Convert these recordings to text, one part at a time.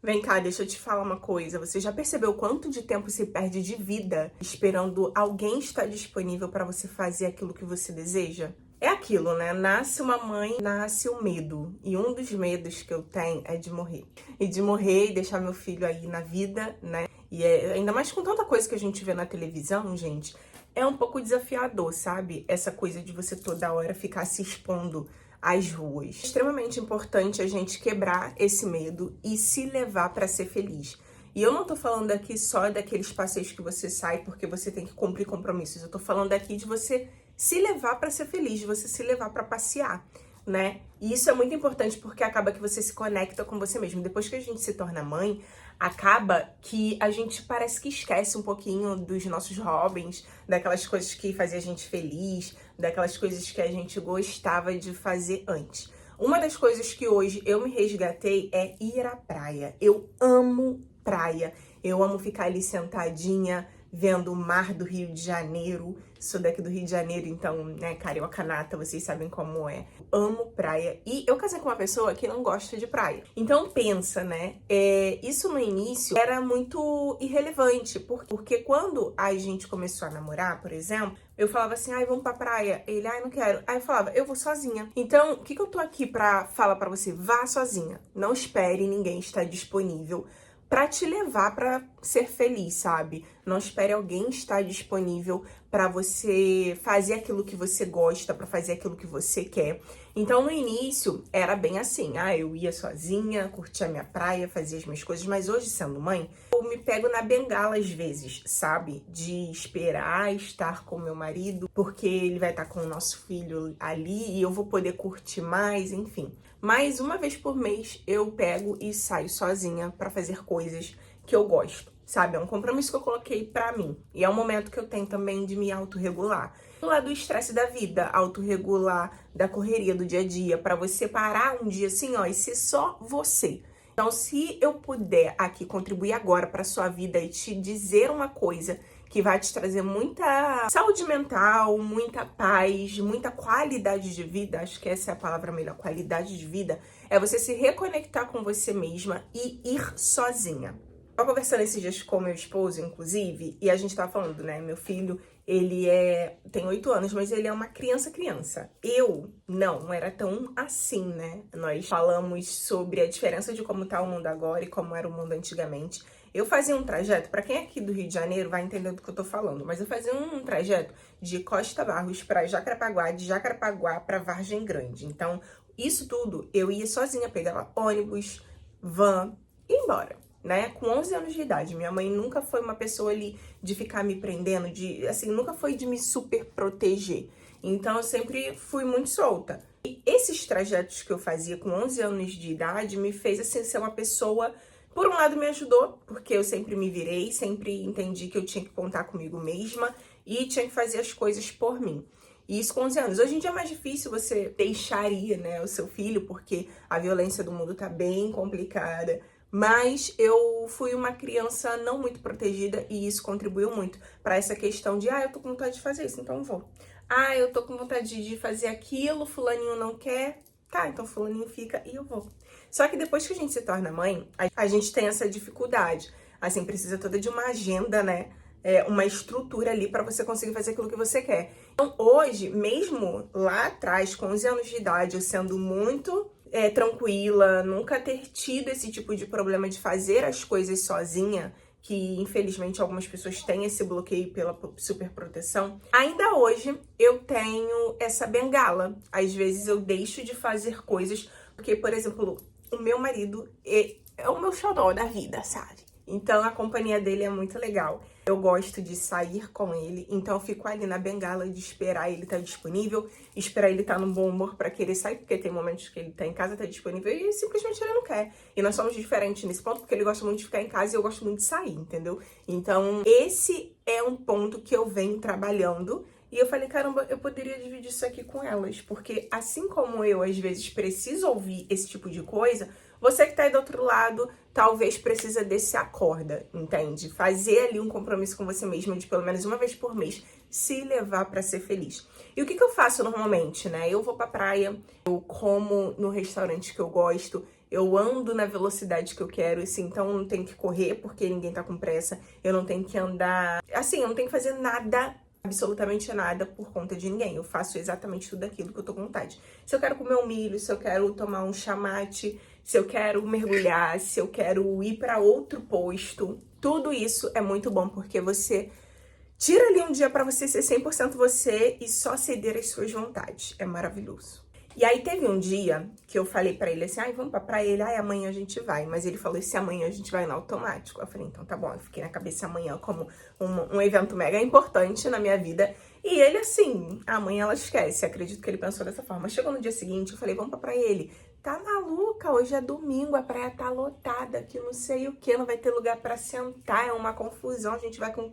Vem cá, deixa eu te falar uma coisa. Você já percebeu quanto de tempo se perde de vida esperando alguém estar disponível para você fazer aquilo que você deseja? É aquilo, né? Nasce uma mãe, nasce o medo. E um dos medos que eu tenho é de morrer. E de morrer e deixar meu filho aí na vida, né? E ainda mais com tanta coisa que a gente vê na televisão, gente, é um pouco desafiador, sabe? Essa coisa de você toda hora ficar se expondo às ruas. É extremamente importante a gente quebrar esse medo e se levar para ser feliz. E eu não tô falando aqui só daqueles passeios que você sai porque você tem que cumprir compromissos. Eu tô falando aqui de você se levar para ser feliz, de você se levar para passear, né? E isso é muito importante porque acaba que você se conecta com você mesmo. Depois que a gente se torna mãe, acaba que a gente parece que esquece um pouquinho dos nossos hobbies, daquelas coisas que faziam a gente feliz, daquelas coisas que a gente gostava de fazer antes. Uma das coisas que hoje eu me resgatei é ir à praia. Eu amo praia. Eu amo ficar ali sentadinha, vendo o mar do Rio de Janeiro. Sou daqui do Rio de Janeiro, então, né, cariocanata, vocês sabem como é. Amo praia. E eu casei com uma pessoa que não gosta de praia. Então, pensa, né? Isso no início era muito irrelevante, porque quando a gente começou a namorar, por exemplo, eu falava assim, ai, vamos pra praia. Ele, ai, não quero. Aí eu falava, eu vou sozinha. Então, o que eu tô aqui pra falar pra você? Vá sozinha. Não espere ninguém estar disponível pra te levar pra ser feliz, sabe? Não espere alguém estar disponível pra você fazer aquilo que você gosta, pra fazer aquilo que você quer. Então, no início, era bem assim. Eu ia sozinha, curtia a minha praia, fazia as minhas coisas. Mas hoje, sendo mãe, eu me pego na bengala às vezes, sabe? De esperar estar com meu marido, porque ele vai estar com o nosso filho ali e eu vou poder curtir mais, enfim. Mas uma vez por mês eu pego e saio sozinha pra fazer coisas que eu gosto, sabe? É um compromisso que eu coloquei pra mim. E é um momento que eu tenho também de me autorregular. Lá do estresse da vida, autorregular da correria do dia a dia, pra você parar um dia assim, ó, e ser só você. Então, se eu puder aqui contribuir agora pra sua vida e te dizer uma coisa que vai te trazer muita saúde mental, muita paz, muita qualidade de vida, acho que essa é a palavra melhor, qualidade de vida, é você se reconectar com você mesma e ir sozinha. Eu tava conversando esses dias com meu esposo, inclusive, e a gente tava falando, né, meu filho, ele tem 8 anos, mas ele é uma criança. Eu não era tão assim, né? Nós falamos sobre a diferença de como tá o mundo agora e como era o mundo antigamente. Eu fazia um trajeto, pra quem é aqui do Rio de Janeiro vai entender do que eu tô falando, mas eu fazia um trajeto de Costa Barros pra Jacarepaguá, de Jacarepaguá pra Vargem Grande. Então, isso tudo eu ia sozinha, pegava ônibus, van e ia embora, né? Com 11 anos de idade. Minha mãe nunca foi uma pessoa ali de ficar me prendendo, nunca foi de me super proteger. Então, eu sempre fui muito solta. E esses trajetos que eu fazia com 11 anos de idade me fez, assim, ser uma pessoa... Por um lado, me ajudou, porque eu sempre me virei, sempre entendi que eu tinha que contar comigo mesma e tinha que fazer as coisas por mim. E isso com 11 anos. Hoje em dia é mais difícil você deixar ir, né, o seu filho, porque a violência do mundo tá bem complicada. Mas eu fui uma criança não muito protegida e isso contribuiu muito para essa questão de, eu tô com vontade de fazer isso, então vou. Eu tô com vontade de fazer aquilo, fulaninho não quer, tá, então fulaninho fica e eu vou. Só que depois que a gente se torna mãe, a gente tem essa dificuldade. Assim, precisa toda de uma agenda, né? Uma estrutura ali para você conseguir fazer aquilo que você quer. Então, hoje, mesmo lá atrás, com 11 anos de idade, eu sendo muito tranquila, nunca ter tido esse tipo de problema de fazer as coisas sozinha, que infelizmente algumas pessoas têm esse bloqueio pela superproteção, ainda hoje eu tenho essa bengala. Às vezes eu deixo de fazer coisas, porque, por exemplo, o meu marido é o meu xodó da vida, sabe? Então a companhia dele é muito legal. Eu gosto de sair com ele, então eu fico ali na bengala de esperar ele estar disponível, esperar ele estar num bom humor pra querer sair, porque tem momentos que ele tá em casa, tá disponível e simplesmente ele não quer. E nós somos diferentes nesse ponto, porque ele gosta muito de ficar em casa e eu gosto muito de sair, entendeu? Então esse é um ponto que eu venho trabalhando. E eu falei, caramba, eu poderia dividir isso aqui com elas, porque assim como eu, às vezes, preciso ouvir esse tipo de coisa, você que tá aí do outro lado, talvez precisa desse acorda, entende? Fazer ali um compromisso com você mesmo de pelo menos uma vez por mês, se levar pra ser feliz. E o que eu faço normalmente, né? Eu vou pra praia, eu como no restaurante que eu gosto, eu ando na velocidade que eu quero, assim, então eu não tenho que correr porque ninguém tá com pressa, eu não tenho que andar, assim, eu não tenho que fazer nada, absolutamente nada por conta de ninguém, eu faço exatamente tudo aquilo que eu tô com vontade. Se eu quero comer um milho, se eu quero tomar um chamate, se eu quero mergulhar, se eu quero ir pra outro posto, tudo isso é muito bom porque você tira ali um dia pra você ser 100% você e só ceder às suas vontades. É maravilhoso. E aí teve um dia que eu falei pra ele assim, ai, vamos pra praia. Ele, ai, amanhã a gente vai. Mas ele falou, esse amanhã a gente vai no automático. Eu falei, então tá bom. Eu fiquei na cabeça amanhã como um evento mega importante na minha vida. E ele assim, amanhã ela esquece. Acredito que ele pensou dessa forma. Chegou no dia seguinte, eu falei, vamos pra praia. Ele, tá maluca? Hoje é domingo, a praia tá lotada, que não sei o que, não vai ter lugar pra sentar, é uma confusão, a gente vai com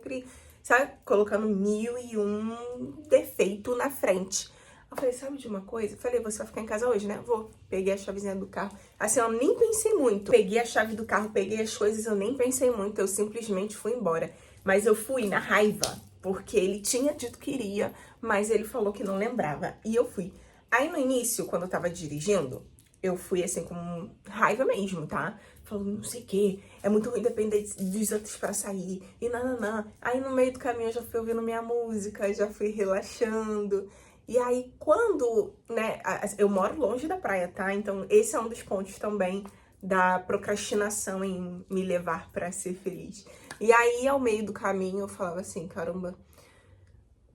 sabe, colocando 1001 defeito na frente. Eu falei, sabe de uma coisa? Eu falei, você vai ficar em casa hoje, né? Vou. Peguei a chavezinha do carro. Assim, eu nem pensei muito. Peguei a chave do carro, peguei as coisas, eu nem pensei muito. Eu simplesmente fui embora. Mas eu fui na raiva, porque ele tinha dito que iria, mas ele falou que não lembrava. E eu fui. Aí no início, quando eu tava dirigindo, eu fui assim com raiva mesmo, tá? Falando, não sei o quê, é muito ruim depender dos outros pra sair, e nananã. Aí no meio do caminho eu já fui ouvindo minha música, já fui relaxando. E aí quando, né, eu moro longe da praia, tá? Então esse é um dos pontos também da procrastinação em me levar pra ser feliz. E aí ao meio do caminho eu falava assim, caramba,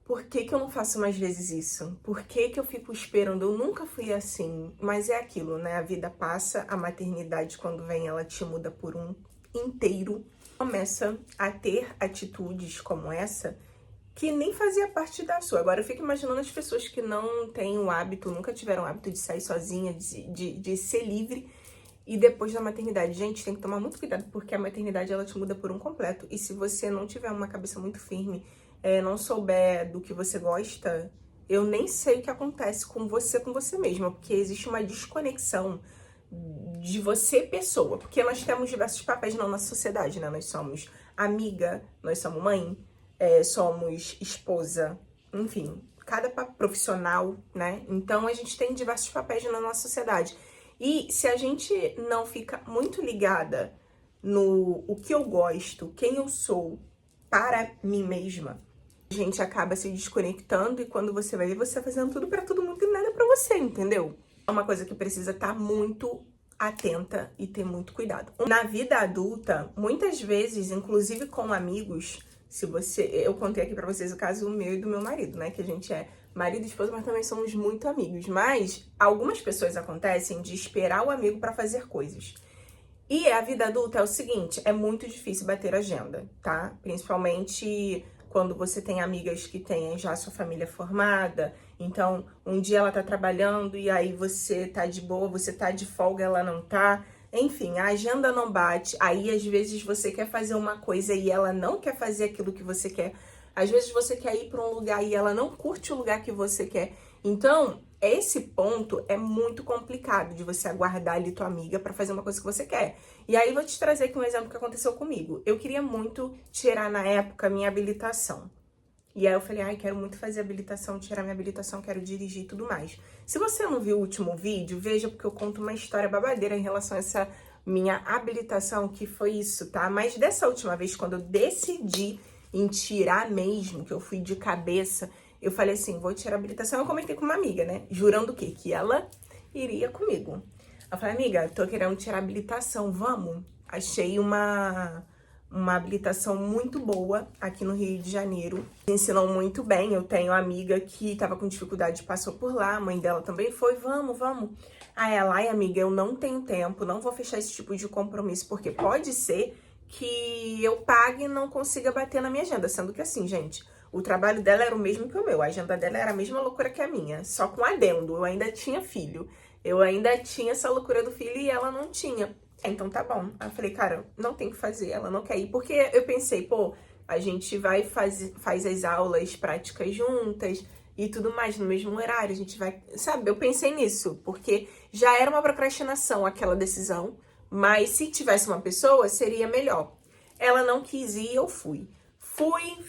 por que que eu não faço mais vezes isso? Por que que eu fico esperando? Eu nunca fui assim, mas é aquilo, né? A vida passa, a maternidade, quando vem, ela te muda por um inteiro. Começa a ter atitudes como essa que nem fazia parte da sua. Agora eu fico imaginando as pessoas que não têm o hábito, nunca tiveram o hábito de sair sozinha, de ser livre. E depois da maternidade, gente, tem que tomar muito cuidado, porque a maternidade, ela te muda por um completo. E se você não tiver uma cabeça muito firme, não souber do que você gosta, eu nem sei o que acontece com você mesma, porque existe uma desconexão de você, pessoa. Porque nós temos diversos papéis na nossa sociedade, né? Nós somos amiga, nós somos mãe, somos esposa, enfim, cada profissional, né? Então a gente tem diversos papéis na nossa sociedade. E se a gente não fica muito ligada no o que eu gosto, quem eu sou para mim mesma, a gente acaba se desconectando e quando você vai ver, você tá fazendo tudo pra todo mundo e nada pra você, entendeu? É uma coisa que precisa estar muito atenta e ter muito cuidado. Na vida adulta, muitas vezes, inclusive com amigos, eu contei aqui pra vocês o caso meu e do meu marido, né? Que a gente é marido e esposa, mas também somos muito amigos. Mas algumas pessoas acontecem de esperar o amigo pra fazer coisas. E a vida adulta é o seguinte, é muito difícil bater agenda, tá? Principalmente quando você tem amigas que têm já sua família formada, então um dia ela tá trabalhando e aí você tá de boa, você tá de folga, ela não tá. Enfim, a agenda não bate, aí às vezes você quer fazer uma coisa e ela não quer fazer aquilo que você quer. Às vezes você quer ir para um lugar e ela não curte o lugar que você quer. Então, esse ponto é muito complicado de você aguardar ali tua amiga para fazer uma coisa que você quer. E aí vou te trazer aqui um exemplo que aconteceu comigo. Eu queria muito tirar na época minha habilitação. E aí eu falei, ai, quero muito fazer habilitação, tirar minha habilitação, quero dirigir e tudo mais. Se você não viu o último vídeo, veja porque eu conto uma história babadeira em relação a essa minha habilitação, que foi isso, tá? Mas dessa última vez, quando eu decidi em tirar mesmo, que eu fui de cabeça, eu falei assim, vou tirar a habilitação. Eu comentei com uma amiga, né? Jurando o quê? Que ela iria comigo. Eu falei, amiga, tô querendo tirar a habilitação, vamos? Achei uma habilitação muito boa aqui no Rio de Janeiro. Me ensinou muito bem. Eu tenho uma amiga que tava com dificuldade, passou por lá, a mãe dela também foi, vamos. Aí ela, ai amiga, eu não tenho tempo, não vou fechar esse tipo de compromisso, porque pode ser que eu pague e não consiga bater na minha agenda. Sendo que assim, gente, o trabalho dela era o mesmo que o meu, a agenda dela era a mesma loucura que a minha, só com adendo, eu ainda tinha filho. Eu ainda tinha essa loucura do filho e ela não tinha. Então tá bom. Aí eu falei, cara, não tem que fazer, ela não quer ir. Porque eu pensei, pô, a gente faz as aulas práticas juntas e tudo mais no mesmo horário, a gente vai... Sabe, eu pensei nisso, porque já era uma procrastinação aquela decisão, mas se tivesse uma pessoa, seria melhor. Ela não quis ir, eu fui.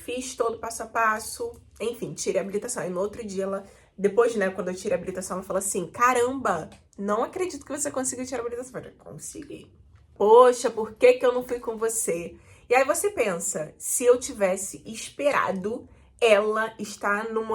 Fiz todo passo a passo, enfim, tirei a habilitação. E no outro dia ela Depois, né, quando eu tirei a habilitação, ela falou assim, caramba, não acredito que você conseguiu tirar a habilitação. Eu falei, consegui. Poxa, por que que eu não fui com você? E aí você pensa, se eu tivesse esperado ela estar no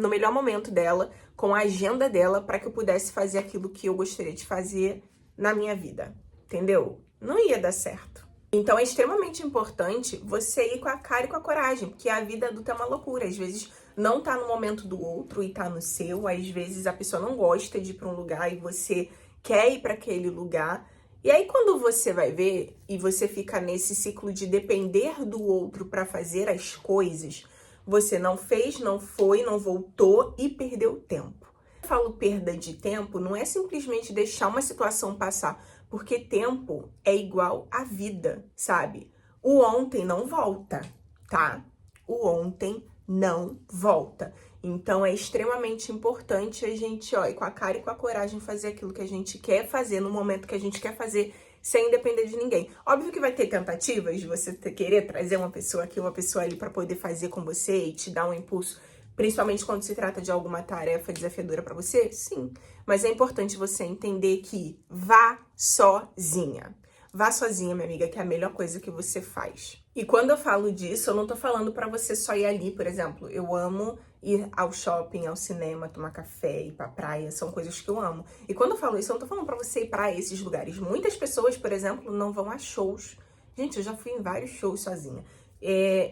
melhor momento dela, com a agenda dela, para que eu pudesse fazer aquilo que eu gostaria de fazer na minha vida, entendeu? Não ia dar certo. Então é extremamente importante você ir com a cara e com a coragem, porque a vida adulta é uma loucura. Às vezes não tá no momento do outro e tá no seu, às vezes a pessoa não gosta de ir para um lugar e você quer ir para aquele lugar. E aí quando você vai ver e você fica nesse ciclo de depender do outro para fazer as coisas, você não fez, não foi, não voltou e perdeu tempo. Eu falo perda de tempo, não é simplesmente deixar uma situação passar, porque tempo é igual a vida, sabe? O ontem não volta, tá? O ontem não volta. Então é extremamente importante a gente, ó, ir com a cara e com a coragem fazer aquilo que a gente quer fazer no momento que a gente quer fazer, sem depender de ninguém. Óbvio que vai ter tentativas de você querer trazer uma pessoa aqui, uma pessoa ali para poder fazer com você e te dar um impulso, principalmente quando se trata de alguma tarefa desafiadora para você. Sim, mas é importante você entender que vá sozinha. Vá sozinha, minha amiga, que é a melhor coisa que você faz. E quando eu falo disso, eu não tô falando pra você só ir ali, por exemplo. Eu amo ir ao shopping, ao cinema, tomar café, ir pra praia, são coisas que eu amo. E quando eu falo isso, eu não tô falando pra você ir pra esses lugares. Muitas pessoas, por exemplo, não vão a shows. Gente, eu já fui em vários shows sozinha.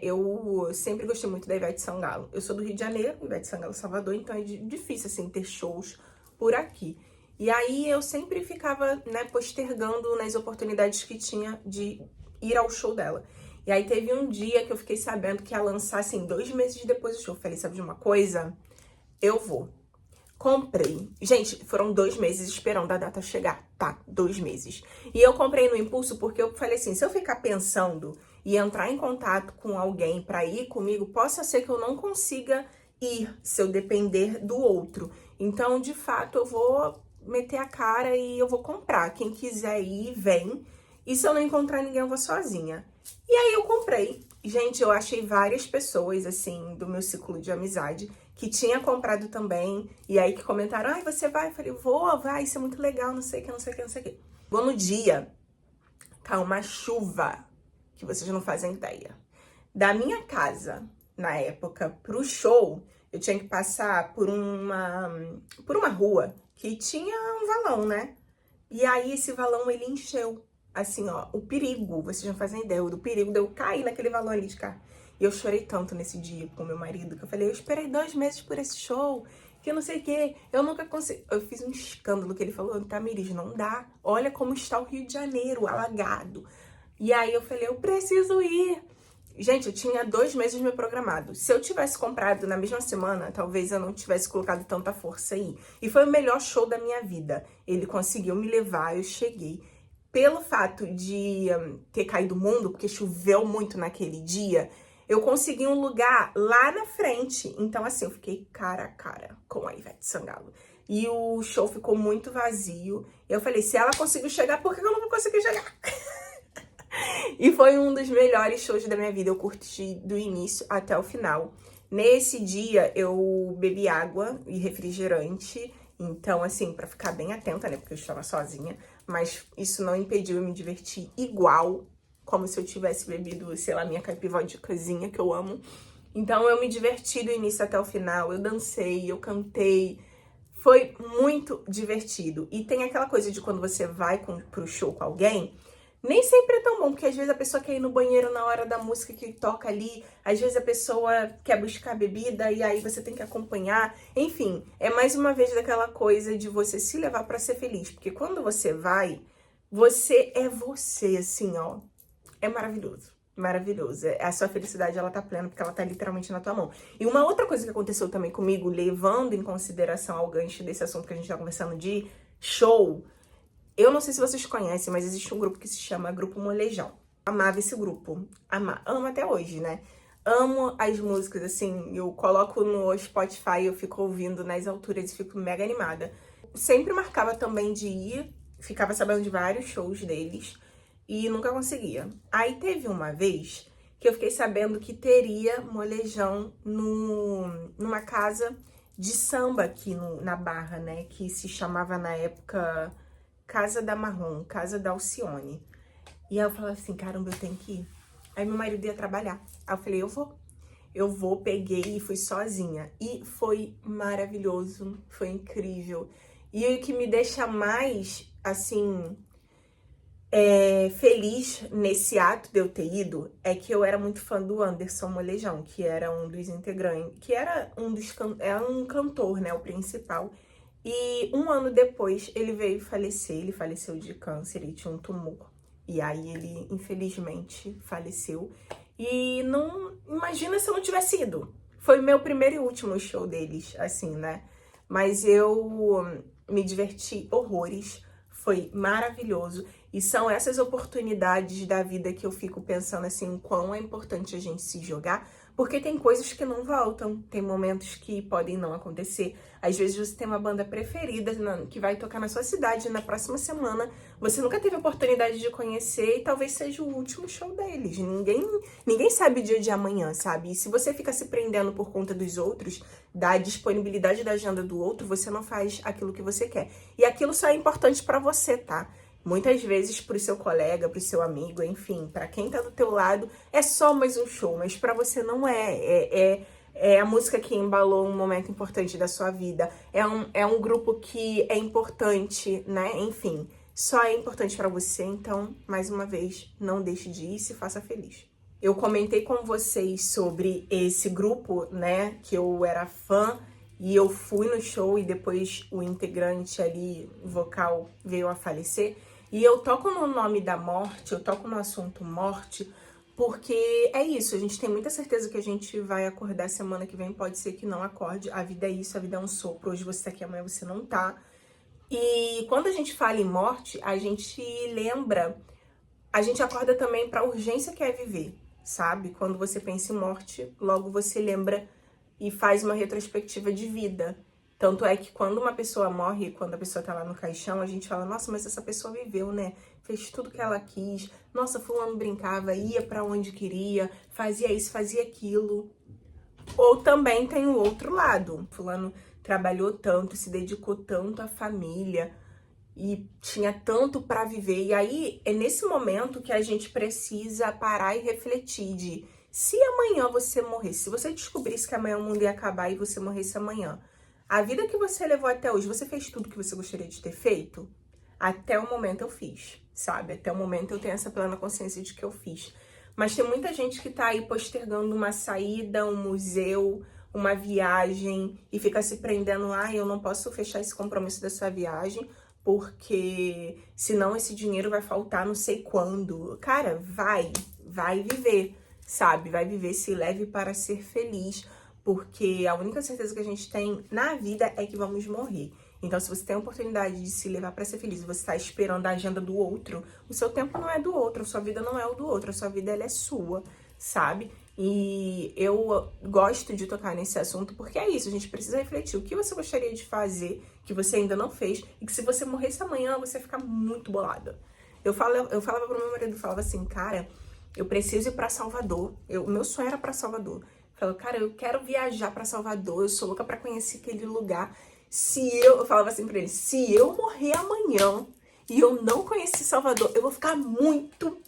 Eu sempre gostei muito da Ivete Sangalo. Eu sou do Rio de Janeiro, Ivete Sangalo Salvador, então é difícil, assim, ter shows por aqui. E aí eu sempre ficava, né, postergando nas oportunidades que tinha de ir ao show dela. E aí teve um dia que eu fiquei sabendo que ia lançar, assim, 2 meses depois do show. Eu falei, sabe de uma coisa? Eu vou. Comprei. Gente, foram 2 meses esperando a data chegar, tá? 2 meses. E eu comprei no impulso porque eu falei assim, se eu ficar pensando e entrar em contato com alguém pra ir comigo, possa ser que eu não consiga ir se eu depender do outro. Então, de fato, eu vou meter a cara e eu vou comprar. Quem quiser ir, vem. E se eu não encontrar ninguém, eu vou sozinha. E aí eu comprei. Gente, eu achei várias pessoas, assim, do meu ciclo de amizade que tinha comprado também. E aí que comentaram, ai, você vai? Eu falei, vou, vai, isso é muito legal, não sei o que, não sei o que, não sei o que. Vou no dia, caiu uma chuva que vocês não fazem ideia. Da minha casa, na época, pro show, eu tinha que passar por uma rua que tinha um valão, né? E aí esse valão, ele encheu. Assim, ó, o perigo, vocês não fazem ideia, do perigo de eu cair naquele valão ali de cá. E eu chorei tanto nesse dia com meu marido, que eu falei, eu esperei 2 meses por esse show, que eu não sei o quê, eu nunca consegui. Eu fiz um escândalo que ele falou, Tamiris, não dá, olha como está o Rio de Janeiro, alagado. E aí eu falei, eu preciso ir. Gente, eu tinha 2 meses me programado. Se eu tivesse comprado na mesma semana, talvez eu não tivesse colocado tanta força aí. E foi o melhor show da minha vida. Ele conseguiu me levar, eu cheguei. Pelo fato de ter caído o mundo, porque choveu muito naquele dia, eu consegui um lugar lá na frente. Então, assim, eu fiquei cara a cara com a Ivete Sangalo. E o show ficou muito vazio. Eu falei, se ela conseguiu chegar, por que eu não vou conseguir chegar? E foi um dos melhores shows da minha vida. Eu curti do início até o final. Nesse dia, eu bebi água e refrigerante. Então, assim, pra ficar bem atenta, né? Porque eu estava sozinha. Mas isso não impediu eu me divertir igual, como se eu tivesse bebido, sei lá, minha caipivódicazinha, que eu amo. Então, eu me diverti do início até o final. Eu dancei, eu cantei. Foi muito divertido. E tem aquela coisa de quando você vai pro show com alguém, nem sempre é tão bom, porque às vezes a pessoa quer ir no banheiro na hora da música que toca ali, às vezes a pessoa quer buscar bebida e aí você tem que acompanhar. Enfim, é mais uma vez daquela coisa de você se levar pra ser feliz, porque quando você vai, você é você, assim, ó. É maravilhoso, maravilhoso. A sua felicidade, ela tá plena, porque ela tá literalmente na tua mão. E uma outra coisa que aconteceu também comigo, levando em consideração ao gancho desse assunto que a gente tá conversando de show, eu não sei se vocês conhecem, mas existe um grupo que se chama Grupo Molejão. Amava esse grupo. Amo até hoje, né? Amo as músicas, assim, eu coloco no Spotify, eu fico ouvindo nas alturas e fico mega animada. Sempre marcava também de ir, ficava sabendo de vários shows deles e nunca conseguia. Aí teve uma vez que eu fiquei sabendo que teria molejão numa casa de samba aqui na Barra, né? Que se chamava na época Casa da Marrom, Casa da Alcione. E aí eu falei assim, caramba, eu tenho que ir. Aí meu marido ia trabalhar. Aí eu falei, eu vou, peguei e fui sozinha. E foi maravilhoso, foi incrível. E o que me deixa mais, assim, feliz nesse ato de eu ter ido é que eu era muito fã do Anderson Molejão, que era um dos integrantes, que era um cantor, né, o principal. E um ano depois ele veio falecer, ele faleceu de câncer, ele tinha um tumor. E aí ele, infelizmente, faleceu. E não, imagina se eu não tivesse ido. Foi meu primeiro e último show deles, assim, né? Mas eu me diverti horrores, foi maravilhoso. E são essas oportunidades da vida que eu fico pensando assim, quão é importante a gente se jogar, porque tem coisas que não voltam, tem momentos que podem não acontecer. Às vezes você tem uma banda preferida que vai tocar na sua cidade na próxima semana, você nunca teve a oportunidade de conhecer e talvez seja o último show deles. Ninguém sabe o dia de amanhã, sabe? E se você fica se prendendo por conta dos outros, da disponibilidade da agenda do outro, você não faz aquilo que você quer. E aquilo só é importante pra você, tá? Muitas vezes pro seu colega, pro seu amigo, enfim, pra quem tá do teu lado, é só mais um show, mas pra você não é. É a música que embalou um momento importante da sua vida. É um grupo que é importante, né? Enfim, só é importante pra você, então, mais uma vez, não deixe de ir e se faça feliz. Eu comentei com vocês sobre esse grupo, né, que eu era fã, e eu fui no show e depois o integrante ali, vocal, veio a falecer. E eu toco no nome da morte, eu toco no assunto morte, porque é isso, a gente tem muita certeza que a gente vai acordar semana que vem, pode ser que não acorde. A vida é isso, a vida é um sopro, hoje você tá aqui, amanhã você não tá. E quando a gente fala em morte, a gente lembra, a gente acorda também pra urgência que é viver, sabe? Quando você pensa em morte, logo você lembra e faz uma retrospectiva de vida. Tanto é que quando uma pessoa morre, quando a pessoa tá lá no caixão, a gente fala, nossa, mas essa pessoa viveu, né? Fez tudo que ela quis. Nossa, fulano brincava, ia pra onde queria, fazia isso, fazia aquilo. Ou também tem o outro lado. Fulano trabalhou tanto, se dedicou tanto à família e tinha tanto pra viver. E aí é nesse momento que a gente precisa parar e refletir de se amanhã você morresse, se você descobrisse que amanhã o mundo ia acabar e você morresse amanhã, a vida que você levou até hoje, você fez tudo que você gostaria de ter feito? Até o momento eu fiz, sabe? Até o momento eu tenho essa plena consciência de que eu fiz. Mas tem muita gente que tá aí postergando uma saída, um museu, uma viagem e fica se prendendo, eu não posso fechar esse compromisso dessa viagem porque senão esse dinheiro vai faltar não sei quando. Cara, vai viver, sabe? Vai viver, se leve para ser feliz, porque a única certeza que a gente tem na vida é que vamos morrer. Então, se você tem a oportunidade de se levar para ser feliz e você está esperando a agenda do outro, o seu tempo não é do outro, a sua vida não é o do outro, a sua vida ela é sua, sabe? E eu gosto de tocar nesse assunto porque é isso, a gente precisa refletir o que você gostaria de fazer, que você ainda não fez, e que se você morresse amanhã, você ia ficar muito bolada. Eu falava pro meu marido, eu falava assim, cara, eu preciso ir pra Salvador, meu sonho era pra Salvador. Eu falava, cara, eu quero viajar pra Salvador, eu sou louca pra conhecer aquele lugar. Eu falava assim pra ele, se eu morrer amanhã e eu não conheci Salvador, eu vou ficar muito,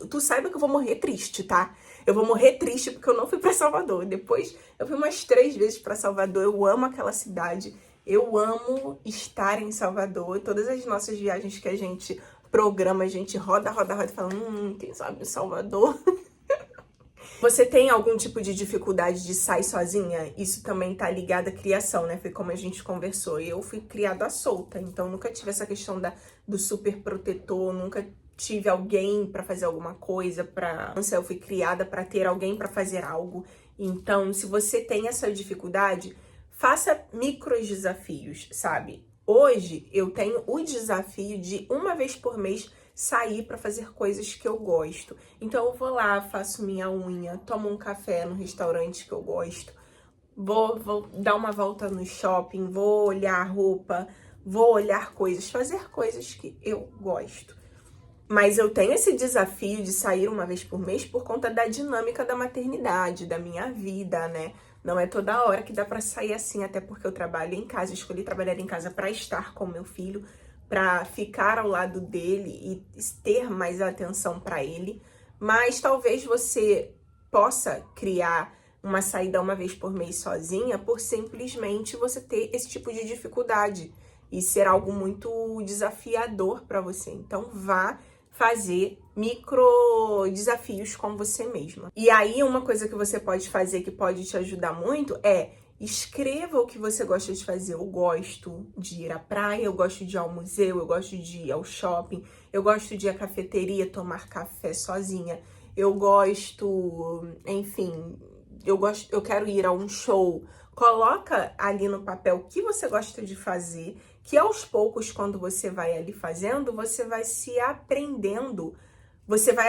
tu saiba que eu vou morrer triste, tá? Eu vou morrer triste porque eu não fui pra Salvador. Depois, eu fui umas 3 vezes pra Salvador, eu amo aquela cidade, eu amo estar em Salvador. Todas as nossas viagens que a gente programa, a gente roda e fala, quem sabe Salvador? Você tem algum tipo de dificuldade de sair sozinha? Isso também tá ligado à criação, né? Foi como a gente conversou. Eu fui criada solta, então nunca tive essa questão do super protetor, nunca tive alguém pra fazer alguma coisa, eu fui criada pra ter alguém pra fazer algo. Então, se você tem essa dificuldade, faça micros desafios, sabe? Hoje eu tenho o desafio de uma vez por mês sair para fazer coisas que eu gosto. Então eu vou lá, faço minha unha, tomo um café no restaurante que eu gosto, vou dar uma volta no shopping, vou olhar roupa, vou olhar coisas, fazer coisas que eu gosto. Mas eu tenho esse desafio de sair uma vez por mês por conta da dinâmica da maternidade, da minha vida, né? Não é toda hora que dá pra sair assim, até porque eu trabalho em casa, escolhi trabalhar em casa pra estar com meu filho, pra ficar ao lado dele e ter mais atenção pra ele. Mas talvez você possa criar uma saída uma vez por mês sozinha por simplesmente você ter esse tipo de dificuldade e ser algo muito desafiador pra você. Então vá fazer micro desafios com você mesma. E aí uma coisa que você pode fazer que pode te ajudar muito é escreva o que você gosta de fazer. Eu gosto de ir à praia, eu gosto de ir ao museu, eu gosto de ir ao shopping, eu gosto de ir à cafeteria, tomar café sozinha. Eu gosto, enfim, eu quero ir a um show. Coloca ali no papel o que você gosta de fazer, que aos poucos, quando você vai ali fazendo, você vai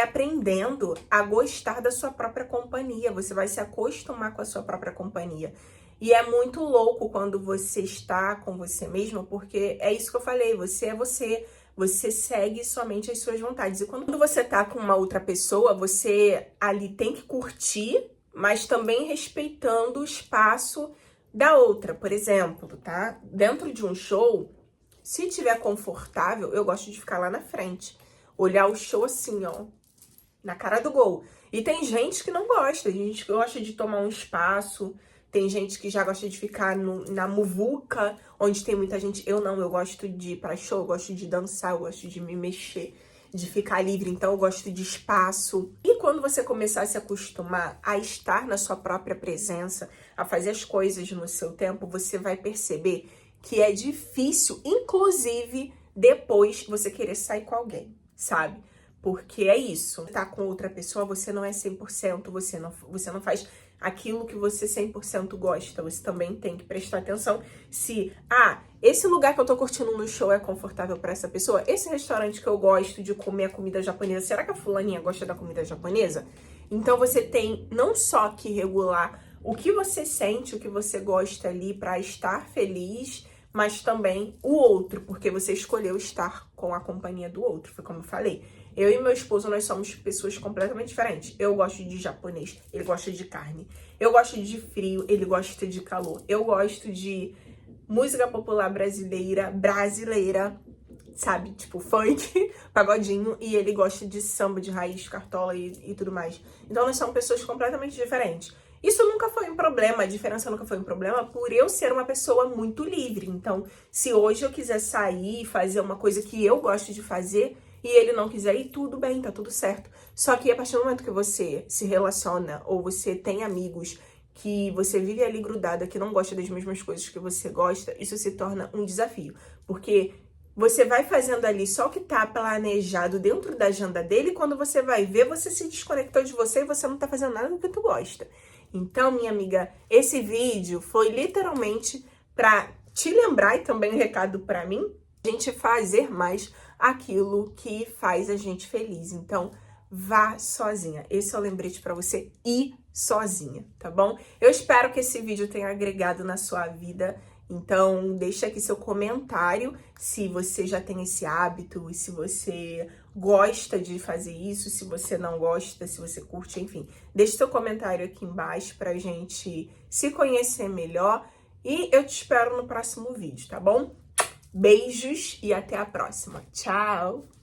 aprendendo a gostar da sua própria companhia, você vai se acostumar com a sua própria companhia. E é muito louco quando você está com você mesmo, porque é isso que eu falei, você é você segue somente as suas vontades. E quando você tá com uma outra pessoa, você ali tem que curtir, mas também respeitando o espaço da outra. Por exemplo, tá? Dentro de um show, se tiver confortável, eu gosto de ficar lá na frente. Olhar o show assim, ó, na cara do gol. E tem gente que não gosta, tem gente que gosta de tomar um espaço, tem gente que já gosta de ficar na muvuca, onde tem muita gente. Eu não, eu gosto de ir pra show, eu gosto de dançar, eu gosto de me mexer, de ficar livre, então eu gosto de espaço. E quando você começar a se acostumar a estar na sua própria presença, a fazer as coisas no seu tempo, você vai perceber que é difícil, inclusive, depois você querer sair com alguém, sabe? Porque é isso, tá com outra pessoa, você não é 100%, você não faz aquilo que você 100% gosta. Você também tem que prestar atenção se, esse lugar que eu tô curtindo no show é confortável pra essa pessoa, esse restaurante que eu gosto de comer a comida japonesa, será que a fulaninha gosta da comida japonesa? Então você tem não só que regular o que você sente, o que você gosta ali pra estar feliz, mas também o outro, porque você escolheu estar com a companhia do outro, foi como eu falei. Eu e meu esposo, nós somos pessoas completamente diferentes. Eu gosto de japonês, ele gosta de carne. Eu gosto de frio, ele gosta de calor. Eu gosto de música popular brasileira, sabe? Tipo funk, pagodinho. E ele gosta de samba, de raiz, cartola e tudo mais. Então nós somos pessoas completamente diferentes. Isso nunca foi um problema, a diferença nunca foi um problema por eu ser uma pessoa muito livre. Então, se hoje eu quiser sair e fazer uma coisa que eu gosto de fazer e ele não quiser ir, tudo bem, tá tudo certo. Só que a partir do momento que você se relaciona ou você tem amigos que você vive ali grudada, que não gosta das mesmas coisas que você gosta, isso se torna um desafio. Porque você vai fazendo ali só o que tá planejado dentro da agenda dele e quando você vai ver, você se desconectou de você e você não tá fazendo nada do que tu gosta. Então, minha amiga, esse vídeo foi literalmente pra te lembrar e também um recado pra mim, a gente fazer mais aquilo que faz a gente feliz. Então, vá sozinha. Esse é o lembrete pra você ir sozinha, tá bom? Eu espero que esse vídeo tenha agregado na sua vida. Então, deixa aqui seu comentário se você já tem esse hábito, se você gosta de fazer isso, se você não gosta, se você curte, enfim. Deixa seu comentário aqui embaixo pra gente se conhecer melhor e eu te espero no próximo vídeo, tá bom? Beijos e até a próxima. Tchau!